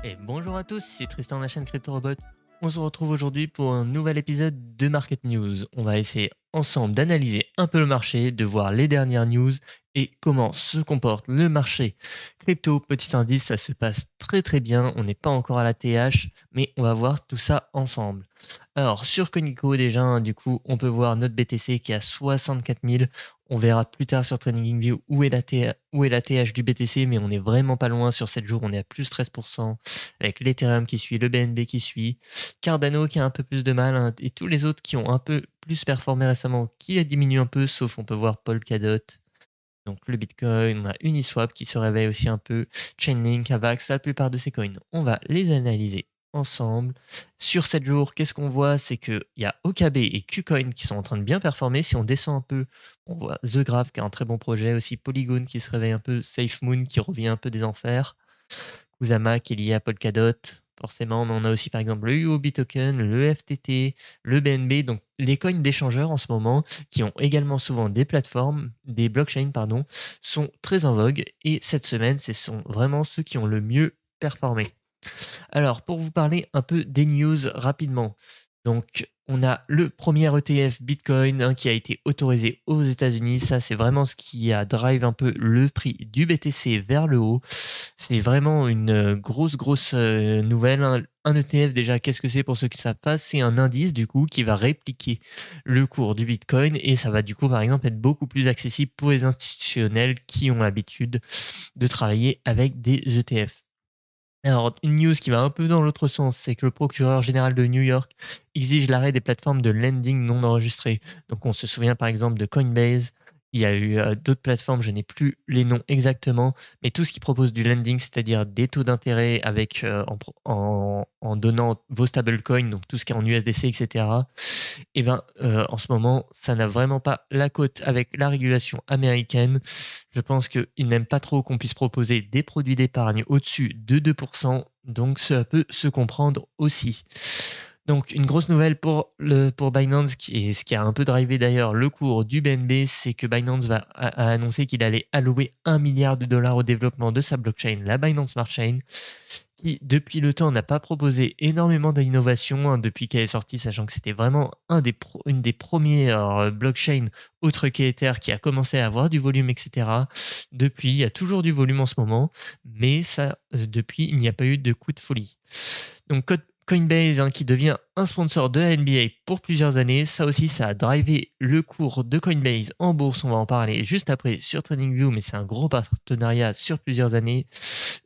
Et bonjour à tous, c'est Tristan de la chaîne CryptoRobot. On se retrouve aujourd'hui pour un nouvel épisode de Market News. On va essayer ensemble d'analyser un peu le marché, de voir les dernières news et comment se comporte le marché crypto. Petit indice, ça se passe très bien. On n'est pas encore à la TH, mais on va voir tout ça ensemble. Alors, sur Conico, déjà, du coup, on peut voir notre BTC qui est à 64 000. On verra plus tard sur TradingView où est la TH du BTC, mais on est vraiment pas loin. Sur 7 jours, on est à plus 13%, avec l'Ethereum qui suit, le BNB qui suit, Cardano qui a un peu plus de mal, hein, et tous les autres qui ont un peu plus performé récemment, qui a diminué un peu, sauf on peut voir Polkadot. Donc le Bitcoin, on a Uniswap qui se réveille aussi un peu, Chainlink, Avax, la plupart de ces coins. On va les analyser ensemble. Sur 7 jours, qu'est-ce qu'on voit? C'est qu'il y a OKB et KuCoin qui sont en train de bien performer. Si on descend un peu, on voit The Graph qui a un très bon projet, aussi Polygon qui se réveille un peu, SafeMoon qui revient un peu des enfers, Kusama qui est lié à Polkadot, forcément, mais on a aussi par exemple le UOB token, le FTT, le BNB, donc les coins d'échangeurs en ce moment, qui ont également souvent des plateformes, des blockchains, pardon, sont très en vogue, et cette semaine, ce sont vraiment ceux qui ont le mieux performé. Alors, pour vous parler un peu des news rapidement. Donc, on a le premier ETF Bitcoin, hein, qui a été autorisé aux États-Unis. Ça, c'est vraiment ce qui a drive un peu le prix du BTC vers le haut. C'est vraiment une grosse nouvelle, hein. Un ETF, déjà, qu'est-ce que c'est pour ceux qui ne savent pas? C'est un indice, du coup, qui va répliquer le cours du Bitcoin, et ça va, du coup, par exemple, être beaucoup plus accessible pour les institutionnels qui ont l'habitude de travailler avec des ETF. Alors, une news qui va un peu dans l'autre sens, c'est que le procureur général de New York exige l'arrêt des plateformes de lending non enregistrées. Donc, on se souvient par exemple de Coinbase. Il y a eu d'autres plateformes, je n'ai plus les noms exactement, mais tout ce qui propose du lending, c'est-à-dire des taux d'intérêt avec en donnant vos stablecoins, donc tout ce qui est en USDC, etc. Et ben, en ce moment, ça n'a vraiment pas la cote avec la régulation américaine. Je pense qu'ils n'aiment pas trop qu'on puisse proposer des produits d'épargne au-dessus de 2%, donc ça peut se comprendre aussi. Donc une grosse nouvelle pour Binance, et ce qui a un peu drivé d'ailleurs le cours du BNB, c'est que Binance a annoncé qu'il allait allouer 1 milliard de dollars au développement de sa blockchain, la Binance Smart Chain, qui depuis le temps n'a pas proposé énormément d'innovation, hein, depuis qu'elle est sortie, sachant que c'était vraiment une des premières blockchains autres qu'Ether qui a commencé à avoir du volume, etc. Depuis, il y a toujours du volume en ce moment, mais ça, depuis, il n'y a pas eu de coup de folie. Donc Coinbase, hein, qui devient un sponsor de la NBA pour plusieurs années, ça aussi, ça a drivé le cours de Coinbase en bourse. On va en parler juste après sur TradingView, mais c'est un gros partenariat sur plusieurs années.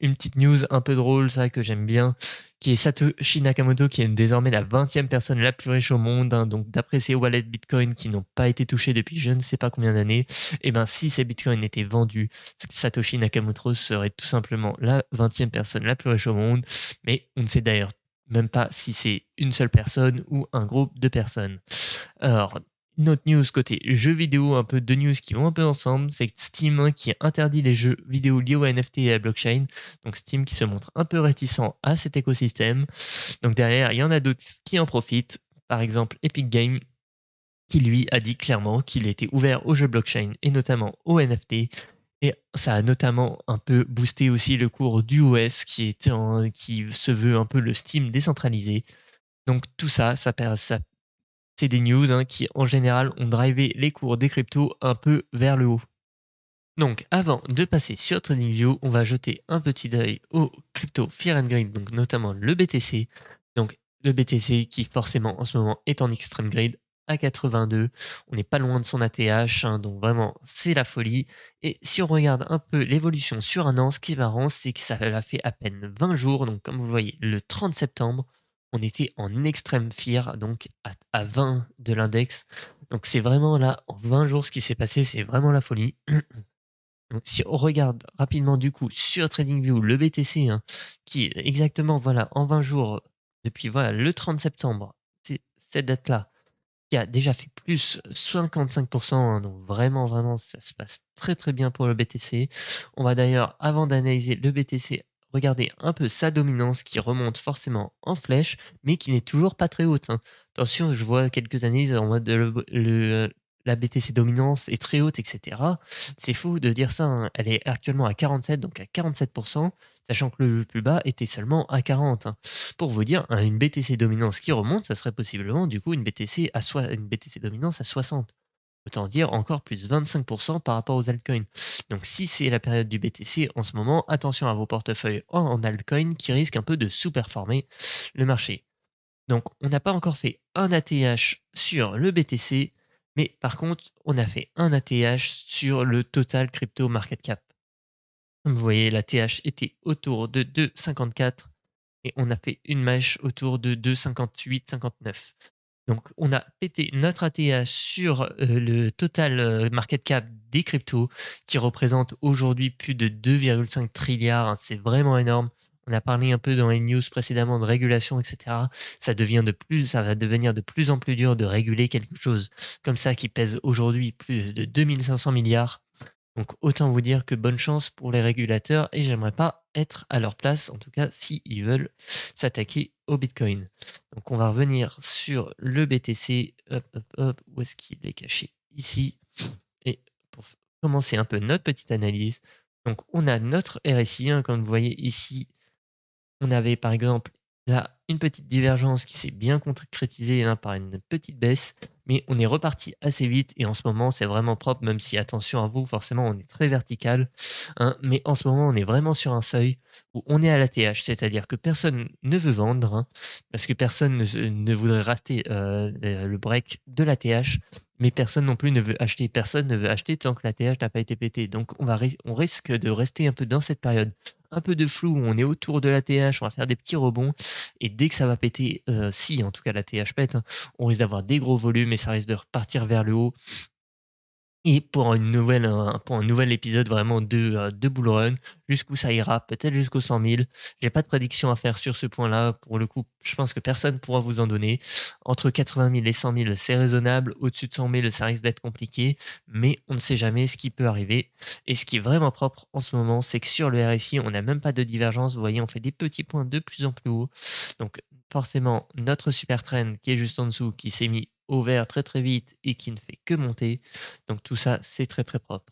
Une petite news un peu drôle, ça que j'aime bien, qui est Satoshi Nakamoto, qui est désormais la 20e personne la plus riche au monde, hein. Donc d'après ses wallets Bitcoin qui n'ont pas été touchés depuis je ne sais pas combien d'années, et ben si ces Bitcoins étaient vendus, Satoshi Nakamoto serait tout simplement la 20e personne la plus riche au monde, mais on ne sait d'ailleurs même pas si c'est une seule personne ou un groupe de personnes. Alors, une autre news côté jeux vidéo, un peu de news qui vont un peu ensemble, c'est Steam, hein, qui interdit les jeux vidéo liés au NFT et à la blockchain. Donc Steam qui se montre un peu réticent à cet écosystème. Donc derrière, il y en a d'autres qui en profitent. Par exemple, Epic Games, qui lui a dit clairement qu'il était ouvert aux jeux blockchain et notamment aux NFT. Et ça a notamment un peu boosté aussi le cours du OS qui se veut un peu le Steam décentralisé. Donc tout ça, c'est des news, hein, qui en général ont drivé les cours des cryptos un peu vers le haut. Donc avant de passer sur TradingView, on va jeter un petit œil aux crypto Fear and Greed, donc notamment le BTC. Donc le BTC qui forcément en ce moment est en extreme grade à 82. On n'est pas loin de son ATH, hein, donc vraiment c'est la folie. Et si on regarde un peu l'évolution sur un an, ce qui est marrant, c'est que ça l'a fait à peine 20 jours. Donc comme vous le voyez, le 30 septembre, on était en extrême fear, donc à 20 de l'index. Donc c'est vraiment là, en 20 jours, ce qui s'est passé, c'est vraiment la folie. Donc, si on regarde rapidement du coup sur TradingView le BTC, hein, qui exactement voilà en 20 jours depuis voilà le 30 septembre, c'est cette date-là, qui a déjà fait plus 55%, hein, donc vraiment ça se passe très bien pour le BTC. On va d'ailleurs, avant d'analyser le BTC, regarder un peu sa dominance qui remonte forcément en flèche, mais qui n'est toujours pas très haute, hein. Attention, je vois quelques analyses en mode la BTC dominance est très haute, etc. C'est faux de dire ça, hein. Elle est actuellement à 47, donc à 47%, sachant que le plus bas était seulement à 40, hein. Pour vous dire, hein, une BTC dominance qui remonte, ça serait possiblement du coup une BTC dominance à 60. Autant dire encore plus 25% par rapport aux altcoins. Donc si c'est la période du BTC en ce moment, attention à vos portefeuilles en altcoin qui risquent un peu de sous-performer le marché. Donc on n'a pas encore fait un ATH sur le BTC, mais par contre on a fait un ATH sur le total crypto market cap. Comme vous voyez, l'ATH était autour de 2,54 et on a fait une mèche autour de 2,58, 59. Donc, on a pété notre ATH sur le total market cap des cryptos qui représente aujourd'hui plus de 2,5 trilliards, hein. C'est vraiment énorme. On a parlé un peu dans les news précédemment de régulation, etc. Ça va devenir de plus en plus dur de réguler quelque chose comme ça qui pèse aujourd'hui plus de 2500 milliards. Donc autant vous dire que bonne chance pour les régulateurs et j'aimerais pas être à leur place, en tout cas si ils veulent s'attaquer au Bitcoin. Donc on va revenir sur le BTC. Hop, hop, hop, où est-ce qu'il est caché? Ici. Et pour commencer un peu notre petite analyse, donc on a notre RSI, hein, comme vous voyez ici, on avait par exemple là une petite divergence qui s'est bien concrétisée hein, par une petite baisse, mais on est reparti assez vite et en ce moment c'est vraiment propre, même si attention à vous, forcément on est très vertical, hein, mais en ce moment on est vraiment sur un seuil où on est à l'ATH, c'est-à-dire que personne ne veut vendre, hein, parce que personne ne voudrait rater le break de l'ATH, mais personne non plus ne veut acheter, personne ne veut acheter tant que l'ATH n'a pas été pété. Donc on risque de rester un peu dans cette période un peu de flou, on est autour de l'ATH, on va faire des petits rebonds, et dès que ça va péter, si en tout cas l'ATH pète, hein, on risque d'avoir des gros volumes et ça risque de repartir vers le haut. Et pour pour un nouvel épisode vraiment de Bull Run, jusqu'où ça ira, peut-être jusqu'aux 100 000. J'ai pas de prédiction à faire sur ce point-là. Pour le coup, je pense que personne pourra vous en donner. Entre 80 000 et 100 000, c'est raisonnable. Au-dessus de 100 000, ça risque d'être compliqué. Mais on ne sait jamais ce qui peut arriver. Et ce qui est vraiment propre en ce moment, c'est que sur le RSI, on n'a même pas de divergence. Vous voyez, on fait des petits points de plus en plus haut. Donc forcément, notre super trend qui est juste en dessous, qui s'est mis au vert très très vite et qui ne fait que monter. Donc tout ça, c'est très très propre.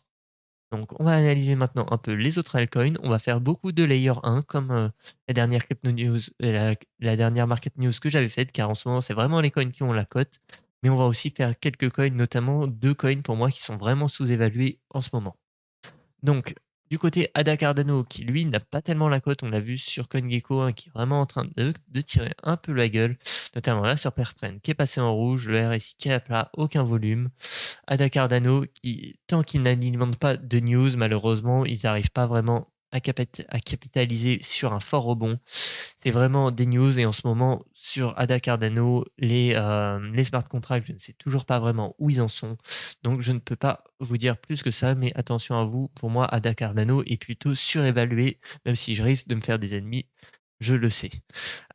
Donc on va analyser maintenant un peu les autres altcoins. On va faire beaucoup de layer 1 comme la dernière crypto news, la dernière market news que j'avais faite, car en ce moment c'est vraiment les coins qui ont la cote. Mais on va aussi faire quelques coins, notamment deux coins pour moi qui sont vraiment sous-évalués en ce moment. Donc, du côté Ada Cardano, qui lui n'a pas tellement la cote, on l'a vu sur CoinGecko, hein, qui est vraiment en train de tirer un peu la gueule, notamment là sur Pertrend, qui est passé en rouge, le RSI qui est à plat, aucun volume. Ada Cardano, qui, tant qu'ils n'alimentent pas de news, malheureusement, ils n'arrivent pas vraiment à capitaliser sur un fort rebond. C'est vraiment des news et en ce moment sur Ada Cardano, les smart contracts, je ne sais toujours pas vraiment où ils en sont. Donc je ne peux pas vous dire plus que ça, mais attention à vous, pour moi Ada Cardano est plutôt surévalué, même si je risque de me faire des ennemis, je le sais.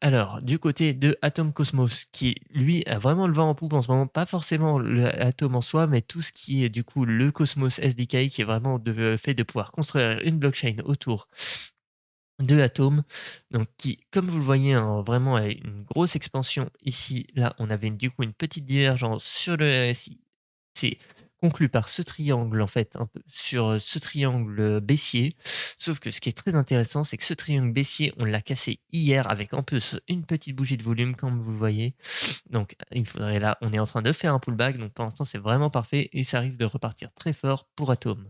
Alors, du côté de Atom Cosmos, qui lui a vraiment le vent en poupe en ce moment, pas forcément l'Atom en soi, mais tout ce qui est du coup le Cosmos SDK, qui est vraiment fait de pouvoir construire une blockchain autour de Atom, donc qui, comme vous le voyez, hein, vraiment a une grosse expansion ici. Là, on avait du coup une petite divergence sur le RSI. C'est conclu par ce triangle, en fait, un peu sur ce triangle baissier. Sauf que ce qui est très intéressant, c'est que ce triangle baissier, on l'a cassé hier avec en plus une petite bougie de volume, comme vous le voyez. Donc, il faudrait là, on est en train de faire un pullback. Donc, pour l'instant, c'est vraiment parfait et ça risque de repartir très fort pour Atom.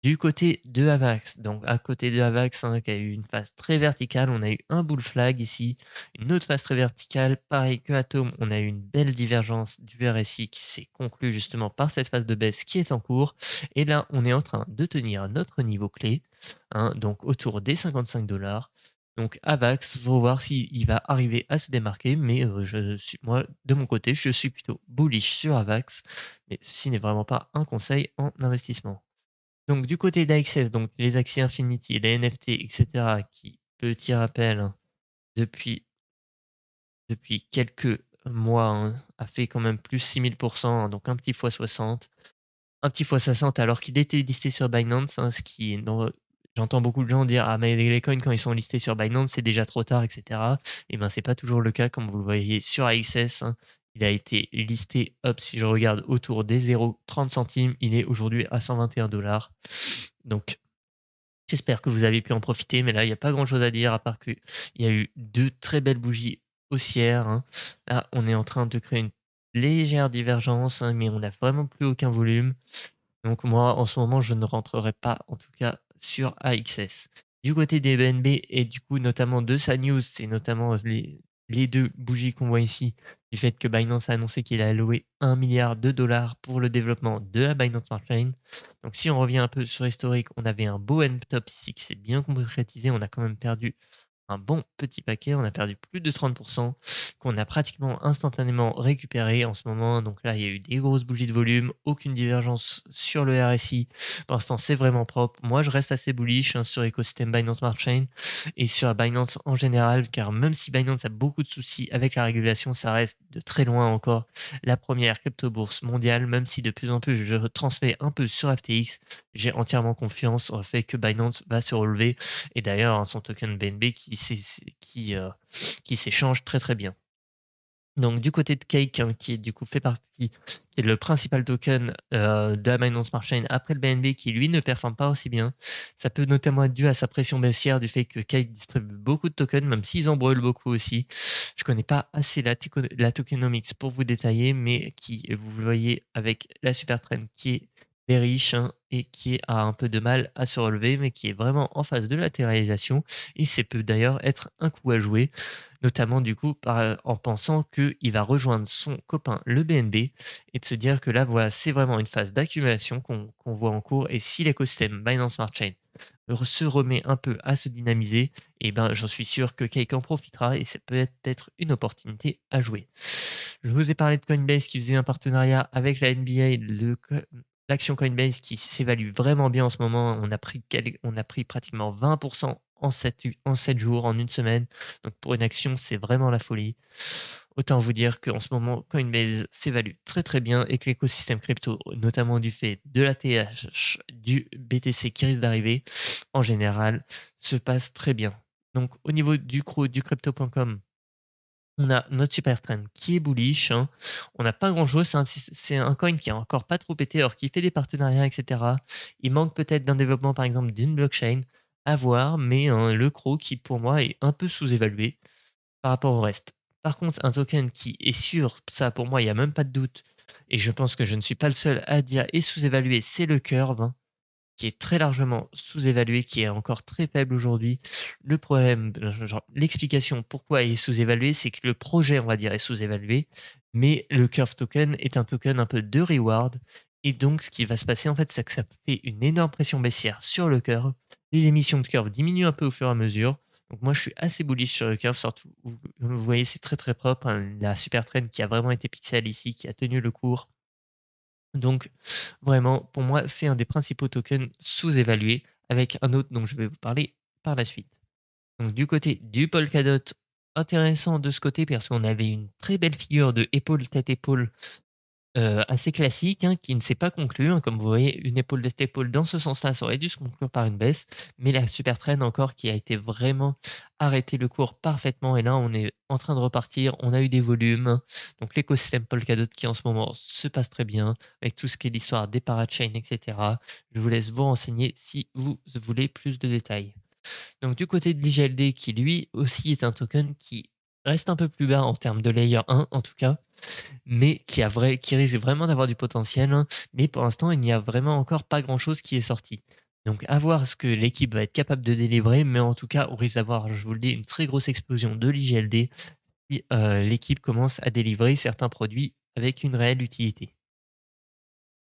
Du côté de Avax, donc à côté de Avax, hein, qui a eu une phase très verticale, on a eu un bull flag ici, une autre phase très verticale, pareil que Atom, on a eu une belle divergence du RSI qui s'est conclue justement par cette phase de baisse qui est en cours, et là on est en train de tenir notre niveau clé, hein, donc autour des 55 $. Donc Avax, faut voir s'il va arriver à se démarquer, mais moi de mon côté, je suis plutôt bullish sur Avax, mais ceci n'est vraiment pas un conseil en investissement. Donc du côté d'AXS, donc les Axie Infinity, les NFT, etc., qui, petit rappel, hein, depuis, depuis quelques mois, hein, a fait quand même plus 6000%, hein, donc un petit fois 60. Un petit fois 60 alors qu'il était listé sur Binance, hein, ce qui j'entends beaucoup de gens dire ah mais les coins quand ils sont listés sur Binance c'est déjà trop tard, etc. Et ben c'est pas toujours le cas comme vous le voyez sur AXS, hein, Il a été listé, hop, si je regarde autour des 0,30 centimes, il est aujourd'hui à 121 $. Donc, j'espère que vous avez pu en profiter, mais là, il n'y a pas grand-chose à dire à part qu'il y a eu deux très belles bougies haussières, hein. Là, on est en train de créer une légère divergence, hein, mais on n'a vraiment plus aucun volume. Donc moi, en ce moment, je ne rentrerai pas, en tout cas, sur AXS. Du côté des BNB et du coup, notamment de sa news, c'est notamment les deux bougies qu'on voit ici, du fait que Binance a annoncé qu'il a alloué 1 milliard de dollars pour le développement de la Binance Smart Chain. Donc si on revient un peu sur historique, on avait un beau end top ici qui s'est bien concrétisé, on a quand même perdu un bon petit paquet, on a perdu plus de 30%, qu'on a pratiquement instantanément récupéré en ce moment. Donc là, il y a eu des grosses bougies de volume, aucune divergence sur le RSI. Pour l'instant, c'est vraiment propre. Moi, je reste assez bullish, hein, sur l'écosystème Binance Smart Chain et sur la Binance en général, car même si Binance a beaucoup de soucis avec la régulation, ça reste de très loin encore la première crypto-bourse mondiale, même si de plus en plus je transmets un peu sur FTX, j'ai entièrement confiance au fait que Binance va se relever et d'ailleurs, hein, son token BNB qui s'échange très très bien. Donc du côté de Cake, hein, qui est du coup fait partie, qui est le principal token de la Binance Smart Chain après le BNB, qui lui ne performe pas aussi bien. Ça peut notamment être dû à sa pression baissière du fait que Cake distribue beaucoup de tokens, même s'ils en brûlent beaucoup aussi. Je connais pas assez la tokenomics pour vous détailler, mais qui, vous le voyez avec la super trend qui est riche, hein, et qui a un peu de mal à se relever, mais qui est vraiment en phase de latéralisation. Et ça peut d'ailleurs être un coup à jouer, notamment du coup en pensant qu'il va rejoindre son copain le BNB et de se dire que là, voilà, c'est vraiment une phase d'accumulation qu'on voit en cours. Et si l'écosystème Binance Smart Chain se remet un peu à se dynamiser, et ben j'en suis sûr que Cake en profitera et ça peut être une opportunité à jouer. Je vous ai parlé de Coinbase qui faisait un partenariat avec la NBA, l'action Coinbase qui s'évalue vraiment bien en ce moment. On a pris pratiquement 20% en 7 jours, en une semaine. Donc pour une action, c'est vraiment la folie. Autant vous dire qu'en ce moment, Coinbase s'évalue très très bien et que l'écosystème crypto, notamment du fait de la TH, du BTC qui risque d'arriver, en général, se passe très bien. Donc au niveau du crypto.com, on a notre super trend qui est bullish, hein. On n'a pas grand chose. C'est un coin qui a encore pas trop pété, alors qu'il fait des partenariats, etc. Il manque peut-être d'un développement, par exemple, d'une blockchain à voir, mais le CRO qui, pour moi, est un peu sous-évalué par rapport au reste. Par contre, un token qui est sûr, ça pour moi, il n'y a même pas de doute, et je pense que je ne suis pas le seul à dire et sous-évalué, c'est le Curve, hein, qui est très largement sous-évalué, qui est encore très faible aujourd'hui. Le problème, l'explication pourquoi il est sous-évalué, c'est que le projet, on va dire, est sous-évalué, mais le Curve token est un token un peu de reward. Et donc, ce qui va se passer, en fait, c'est que ça fait une énorme pression baissière sur le Curve. Les émissions de Curve diminuent un peu au fur et à mesure. Donc moi, je suis assez bullish sur le Curve, surtout, vous voyez, c'est très très propre, hein, la super trend qui a vraiment été pixel ici, qui a tenu le cours. Donc, vraiment, pour moi, c'est un des principaux tokens sous-évalués, avec un autre dont je vais vous parler par la suite. Donc, du côté du Polkadot, intéressant de ce côté parce qu'on avait une très belle figure de épaule tête épaule assez classique, hein, qui ne s'est pas conclu, hein. Comme vous voyez, une épaule tête épaule dans ce sens-là, ça aurait dû se conclure par une baisse, mais la super trend encore qui a été vraiment arrêté le cours parfaitement. Et là, on est en train de repartir. On a eu des volumes. Donc l'écosystème Polkadot qui en ce moment se passe très bien avec tout ce qui est l'histoire des parachains, etc. Je vous laisse vous renseigner si vous voulez plus de détails. Donc du côté de l'IGLD qui lui aussi est un token qui reste un peu plus bas en termes de layer 1 en tout cas, mais qui risque vraiment d'avoir du potentiel, hein. Mais pour l'instant, il n'y a vraiment encore pas grand-chose qui est sorti. Donc à voir ce que l'équipe va être capable de délivrer, mais en tout cas, on risque d'avoir, je vous le dis, une très grosse explosion de l'IGLD si l'équipe commence à délivrer certains produits avec une réelle utilité.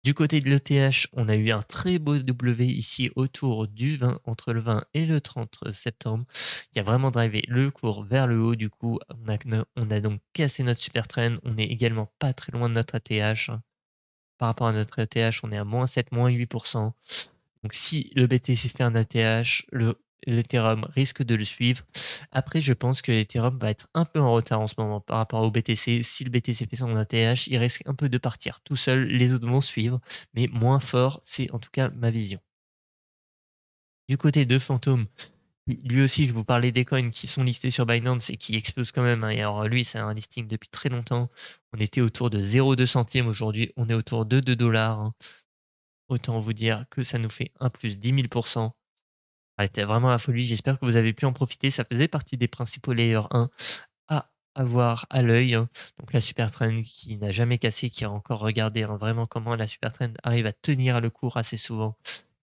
Du côté de l'ETH, on a eu un très beau W ici autour du 20, entre le 20 et le 30 septembre, qui a vraiment drivé le cours vers le haut. Du coup, on a donc cassé notre super trend. On est également pas très loin de notre ATH, hein. Par rapport à notre ATH, on est à moins 7, moins 8%. Donc si le BTC fait un ATH, l'Ethereum risque de le suivre. Après, je pense que l'Ethereum va être un peu en retard en ce moment par rapport au BTC. Si le BTC fait son ATH, il risque un peu de partir tout seul. Les autres vont suivre, mais moins fort. C'est en tout cas ma vision. Du côté de Phantom, Lui aussi, je vous parlais des coins qui sont listés sur Binance et qui explosent quand même, hein. Et alors lui, c'est un listing depuis très longtemps. On était autour de 0,2 centimes. Aujourd'hui, on est autour de 2 dollars, hein. Autant vous dire que ça nous fait un plus 10 000%. C'était vraiment la folie. J'espère que vous avez pu en profiter. Ça faisait partie des principaux layers 1 à avoir à l'œil, hein. Donc la super trend qui n'a jamais cassé, qui a encore regardé, hein, vraiment comment la super trend arrive à tenir le cours assez souvent.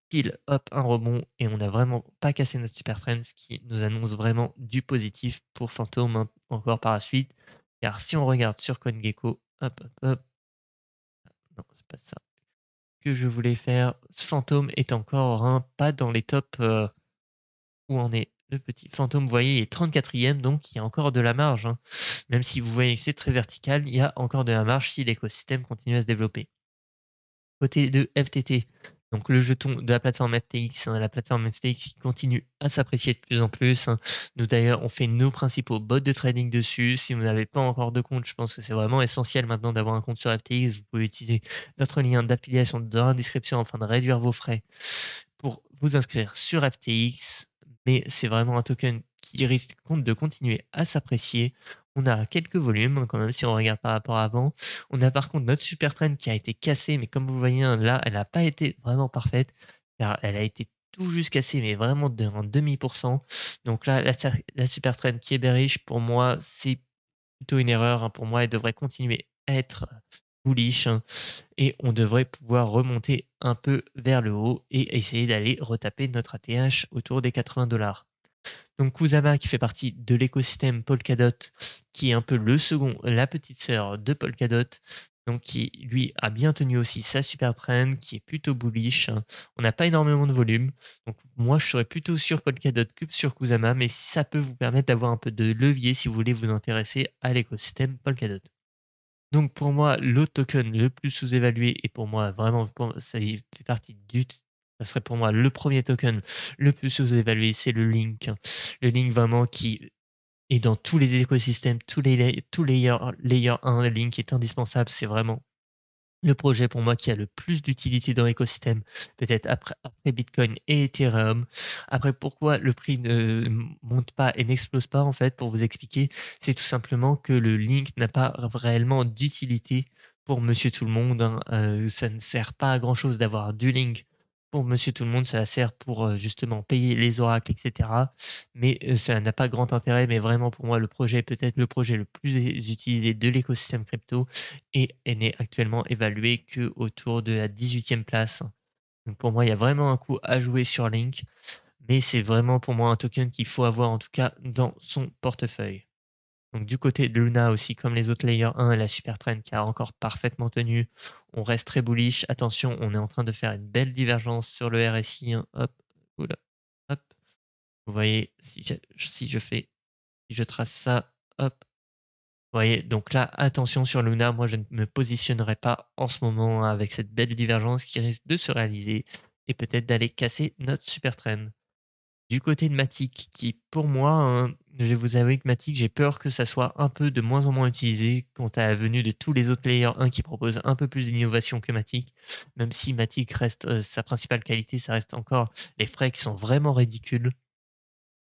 Pile, hop, un rebond et on n'a vraiment pas cassé notre super trend, ce qui nous annonce vraiment du positif pour Phantom, hein, encore par la suite. Car si on regarde sur CoinGecko, hop, hop, hop, non, c'est pas ça que je voulais faire. Phantom est encore, hein, pas dans les tops où on est. Le petit Phantom, vous voyez, il est 34e, donc il y a encore de la marge, hein. Même si vous voyez que c'est très vertical, il y a encore de la marge si l'écosystème continue à se développer. Côté de FTT, donc le jeton de la plateforme FTX, hein, la plateforme FTX qui continue à s'apprécier de plus en plus, hein. Nous d'ailleurs, on fait nos principaux bots de trading dessus. Si vous n'avez pas encore de compte, je pense que c'est vraiment essentiel maintenant d'avoir un compte sur FTX. Vous pouvez utiliser notre lien d'affiliation dans la description afin de réduire vos frais pour vous inscrire sur FTX. Mais c'est vraiment un token qui risque de continuer à s'apprécier. On a quelques volumes, hein, quand même, si on regarde par rapport à avant. On a par contre notre super trend qui a été cassée, mais comme vous voyez, hein, là, elle n'a pas été vraiment parfaite, car elle a été tout juste cassée, mais vraiment d'un demi%. Donc là, la super trend qui est bearish, pour moi, c'est plutôt une erreur, hein. Pour moi, elle devrait continuer à être bullish, hein, et on devrait pouvoir remonter un peu vers le haut et essayer d'aller retaper notre ATH autour des 80 dollars. Donc Kusama qui fait partie de l'écosystème Polkadot, qui est un peu le second, la petite sœur de Polkadot, donc qui lui a bien tenu aussi sa super trend, qui est plutôt bullish. On n'a pas énormément de volume, donc moi je serais plutôt sur Polkadot que sur Kusama, mais ça peut vous permettre d'avoir un peu de levier si vous voulez vous intéresser à l'écosystème Polkadot. Donc pour moi, le token le plus sous-évalué, et pour moi vraiment, ça y fait partie ça serait pour moi le premier token le plus sous-évalué, c'est le Link. Le Link vraiment qui est dans tous les écosystèmes, tous les layer 1, le Link est indispensable, c'est vraiment le projet pour moi qui a le plus d'utilité dans l'écosystème, peut-être après Bitcoin et Ethereum. Après, pourquoi le prix ne monte pas et n'explose pas, en fait, pour vous expliquer, c'est tout simplement que le Link n'a pas réellement d'utilité pour Monsieur Tout le Monde, hein. Ça ne sert pas à grand chose d'avoir du Link pour Monsieur Tout le Monde, ça sert pour justement payer les oracles, etc. Mais ça n'a pas grand intérêt, mais vraiment pour moi, le projet est peut-être le projet le plus utilisé de l'écosystème crypto et elle n'est actuellement évaluée que autour de la 18e place. Donc pour moi, il y a vraiment un coup à jouer sur Link, mais c'est vraiment pour moi un token qu'il faut avoir en tout cas dans son portefeuille. Donc du côté de Luna aussi, comme les autres layers 1 et la super trend qui a encore parfaitement tenu, on reste très bullish. Attention, on est en train de faire une belle divergence sur le RSI, hein. Hop, oula, hop. Vous voyez, si je trace ça, hop, vous voyez, donc là, attention sur Luna, moi je ne me positionnerai pas en ce moment, hein, avec cette belle divergence qui risque de se réaliser et peut-être d'aller casser notre super trend. Du côté de Matic, qui pour moi, hein, je vais vous avouer que Matic, j'ai peur que ça soit un peu de moins en moins utilisé quant à la venue de tous les autres layers 1 qui proposent un peu plus d'innovation que Matic. Même si Matic reste sa principale qualité, ça reste encore les frais qui sont vraiment ridicules.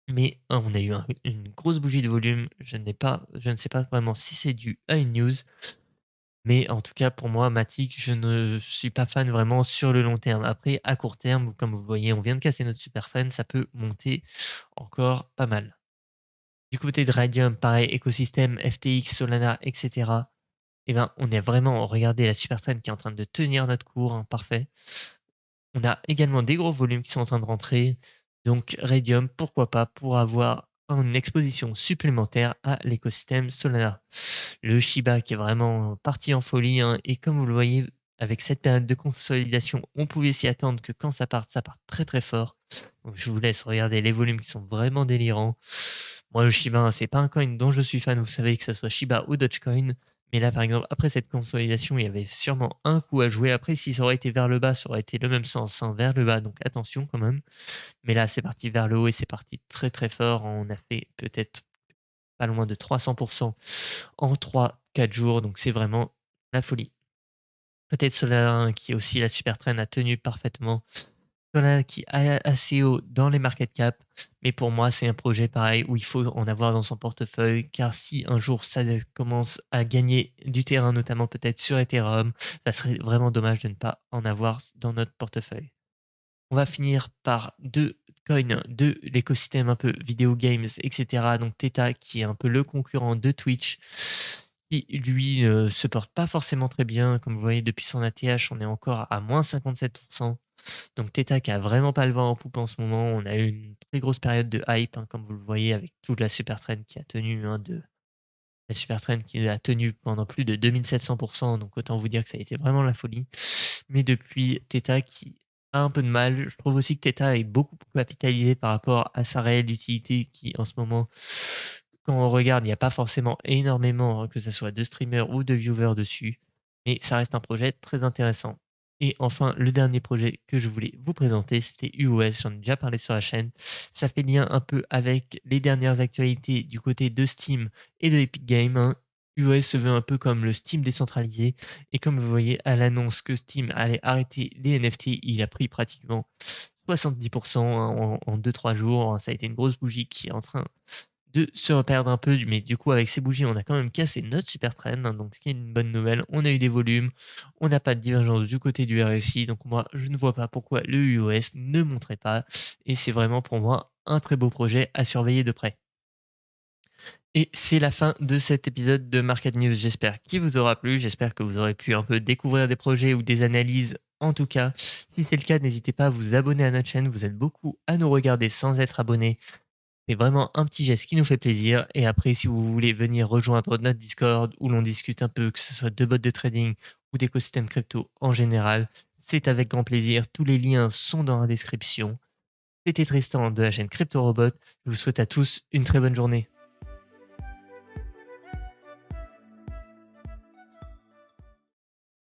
Mais on a eu une grosse bougie de volume. Je ne sais pas vraiment si c'est dû à une news, mais en tout cas pour moi, Matic, je ne suis pas fan vraiment sur le long terme. Après, à court terme, comme vous voyez, on vient de casser notre super trend, ça peut monter encore pas mal. Du côté de Radium, pareil, écosystème, FTX, Solana, etc. Eh ben, on est vraiment, regardez la super trend qui est en train de tenir notre cours, hein, parfait. On a également des gros volumes qui sont en train de rentrer. Donc Radium, pourquoi pas, pour avoir une exposition supplémentaire à l'écosystème Solana. Le Shiba qui est vraiment parti en folie, hein, et comme vous le voyez, avec cette période de consolidation, on pouvait s'y attendre que quand ça part très très fort. Donc je vous laisse regarder les volumes qui sont vraiment délirants. Moi, le Shiba, hein, c'est pas un coin dont je suis fan, vous savez, que ce soit Shiba ou Dogecoin. Mais là, par exemple, après cette consolidation, il y avait sûrement un coup à jouer. Après, si ça aurait été vers le bas, ça aurait été le même sens, hein, vers le bas. Donc attention quand même. Mais là, c'est parti vers le haut et c'est parti très très fort. On a fait peut-être pas loin de 300% en 3-4 jours. Donc c'est vraiment la folie. Peut-être Solana, qui est aussi la super traîne, a tenu parfaitement. Solana qui est assez haut dans les market cap, mais pour moi c'est un projet pareil où il faut en avoir dans son portefeuille, car si un jour ça commence à gagner du terrain, notamment peut-être sur Ethereum, ça serait vraiment dommage de ne pas en avoir dans notre portefeuille. On va finir par deux coins de l'écosystème un peu video games, etc. Donc Theta qui est un peu le concurrent de Twitch, qui lui se porte pas forcément très bien. Comme vous voyez depuis son ATH, on est encore à moins 57%. Donc Theta qui a vraiment pas le vent en poupe en ce moment. On a eu une très grosse période de hype, hein, comme vous le voyez, avec toute la super trend qui a tenu, la super trend qui a tenu pendant plus de 2700%. Donc autant vous dire que ça a été vraiment la folie. Mais depuis, Theta qui a un peu de mal. Je trouve aussi que Theta est beaucoup capitalisé par rapport à sa réelle utilité qui, en ce moment, quand on regarde, il n'y a pas forcément énormément, hein, que ce soit de streamers ou de viewers dessus. Mais ça reste un projet très intéressant. Et enfin, le dernier projet que je voulais vous présenter, c'était UOS. J'en ai déjà parlé sur la chaîne. Ça fait lien un peu avec les dernières actualités du côté de Steam et de Epic Games, hein. UOS se veut un peu comme le Steam décentralisé. Et comme vous voyez, à l'annonce que Steam allait arrêter les NFT, il a pris pratiquement 70%, hein, en 2-3 jours. Ça a été une grosse bougie qui est en train de se reperdre un peu, mais du coup avec ces bougies on a quand même cassé notre super trend, hein, donc ce qui est une bonne nouvelle. On a eu des volumes, on n'a pas de divergence du côté du RSI, donc moi je ne vois pas pourquoi le UOS ne monterait pas, et c'est vraiment pour moi un très beau projet à surveiller de près. Et c'est la fin de cet épisode de Market News. J'espère qu'il vous aura plu, j'espère que vous aurez pu un peu découvrir des projets ou des analyses. En tout cas, si c'est le cas, n'hésitez pas à vous abonner à notre chaîne. Vous êtes beaucoup à nous regarder sans être abonné. C'est vraiment un petit geste qui nous fait plaisir. Et après, si vous voulez venir rejoindre notre Discord où l'on discute un peu, que ce soit de bots de trading ou d'écosystème crypto en général, c'est avec grand plaisir. Tous les liens sont dans la description. C'était Tristan de la chaîne Crypto Robot. Je vous souhaite à tous une très bonne journée.